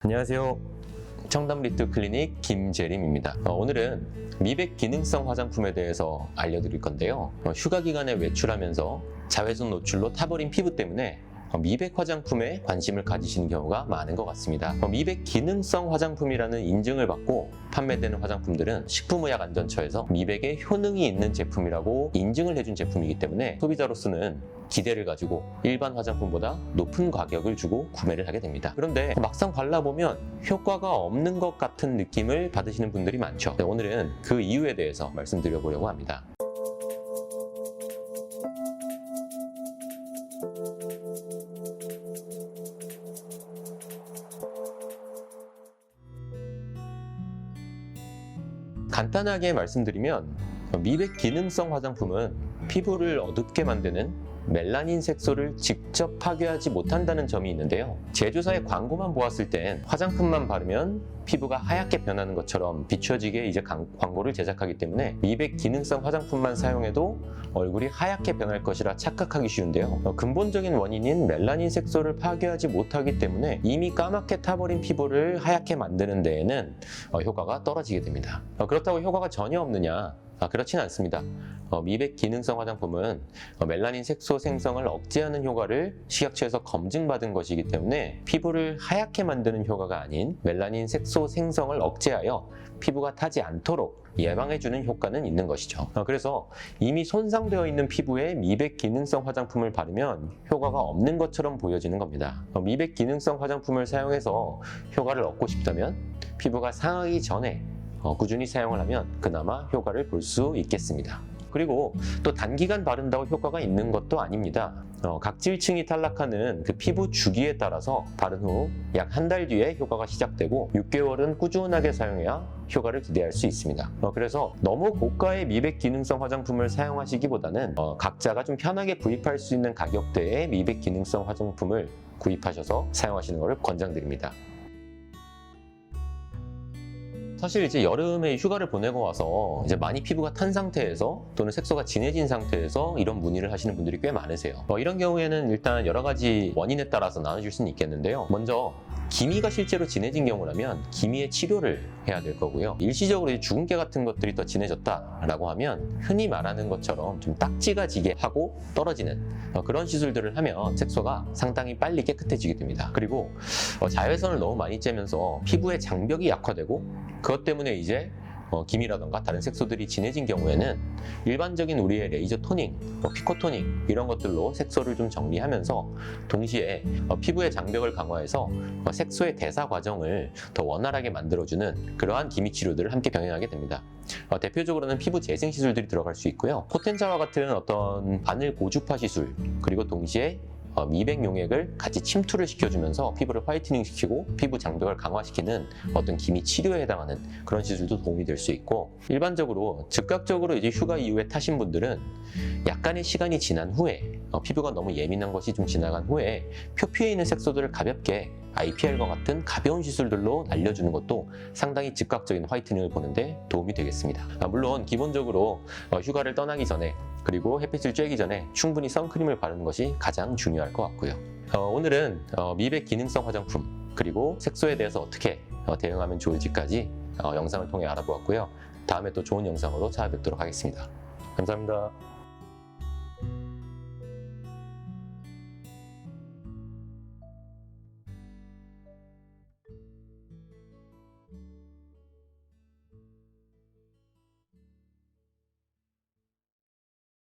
안녕하세요. 청담 리트 클리닉 김재림입니다. 오늘은 미백 기능성 화장품에 대해서 알려드릴 건데요. 휴가 기간에 외출하면서 자외선 노출로 타버린 피부 때문에 미백 화장품에 관심을 가지시는 경우가 많은 것 같습니다. 미백 기능성 화장품이라는 인증을 받고 판매되는 화장품들은 식품의약안전처에서 미백에 효능이 있는 제품이라고 인증을 해준 제품이기 때문에 소비자로서는 기대를 가지고 일반 화장품보다 높은 가격을 주고 구매를 하게 됩니다. 그런데 막상 발라보면 효과가 없는 것 같은 느낌을 받으시는 분들이 많죠. 오늘은 그 이유에 대해서 말씀드려보려고 합니다. 간단하게 말씀드리면 미백 기능성 화장품은 피부를 어둡게 만드는 멜라닌 색소를 직접 파괴하지 못한다는 점이 있는데요. 제조사의 광고만 보았을 땐 화장품만 바르면 피부가 하얗게 변하는 것처럼 비춰지게 이제 광고를 제작하기 때문에 미백 기능성 화장품만 사용해도 얼굴이 하얗게 변할 것이라 착각하기 쉬운데요. 근본적인 원인인 멜라닌 색소를 파괴하지 못하기 때문에 이미 까맣게 타버린 피부를 하얗게 만드는 데에는 효과가 떨어지게 됩니다. 그렇다고 효과가 전혀 없느냐? 그렇진 않습니다. 미백 기능성 화장품은 멜라닌 색소 생성을 억제하는 효과를 식약처에서 검증받은 것이기 때문에 피부를 하얗게 만드는 효과가 아닌 멜라닌 색소 생성을 억제하여 피부가 타지 않도록 예방해주는 효과는 있는 것이죠. 그래서 이미 손상되어 있는 피부에 미백 기능성 화장품을 바르면 효과가 없는 것처럼 보여지는 겁니다. 미백 기능성 화장품을 사용해서 효과를 얻고 싶다면 피부가 상하기 전에 꾸준히 사용을 하면 그나마 효과를 볼 수 있겠습니다. 그리고 또 단기간 바른다고 효과가 있는 것도 아닙니다. 각질층이 탈락하는 그 피부 주기에 따라서 바른 후 약 한 달 뒤에 효과가 시작되고 6개월은 꾸준하게 사용해야 효과를 기대할 수 있습니다. 그래서 너무 고가의 미백 기능성 화장품을 사용하시기보다는 각자가 좀 편하게 구입할 수 있는 가격대의 미백 기능성 화장품을 구입하셔서 사용하시는 것을 권장드립니다. 사실 이제 여름에 휴가를 보내고 와서 이제 많이 피부가 탄 상태에서 또는 색소가 진해진 상태에서 이런 문의를 하시는 분들이 꽤 많으세요. 이런 경우에는 일단 여러 가지 원인에 따라서 나눠줄 수는 있겠는데요. 먼저 기미가 실제로 진해진 경우라면 기미의 치료를 해야 될 거고요. 일시적으로 주근깨 같은 것들이 더 진해졌다라고 하면 흔히 말하는 것처럼 좀 딱지가 지게 하고 떨어지는 그런 시술들을 하면 색소가 상당히 빨리 깨끗해지게 됩니다. 그리고 자외선을 너무 많이 쬐면서 피부의 장벽이 약화되고 그것 때문에 이제 기미라던가 다른 색소들이 진해진 경우에는 일반적인 우리의 레이저 토닝, 피코 토닝 이런 것들로 색소를 좀 정리하면서 동시에 피부의 장벽을 강화해서 색소의 대사 과정을 더 원활하게 만들어주는 그러한 기미 치료들을 함께 병행하게 됩니다. 대표적으로는 피부 재생 시술들이 들어갈 수 있고요. 포텐자와 같은 어떤 바늘 고주파 시술 그리고 동시에 미백 용액을 같이 침투를 시켜주면서 피부를 화이트닝 시키고 피부 장벽을 강화시키는 어떤 기미 치료에 해당하는 그런 시술도 도움이 될 수 있고, 일반적으로 즉각적으로 이제 휴가 이후에 타신 분들은 약간의 시간이 지난 후에 피부가 너무 예민한 것이 좀 지나간 후에 표피에 있는 색소들을 가볍게 IPL과 같은 가벼운 시술들로 날려주는 것도 상당히 즉각적인 화이트닝을 보는데 도움이 되겠습니다. 물론 기본적으로 휴가를 떠나기 전에 그리고 햇빛을 쬐기 전에 충분히 선크림을 바르는 것이 가장 중요할 것 같고요. 오늘은 미백 기능성 화장품 그리고 색소에 대해서 어떻게 대응하면 좋을지까지 영상을 통해 알아보았고요. 다음에 또 좋은 영상으로 찾아뵙도록 하겠습니다. 감사합니다.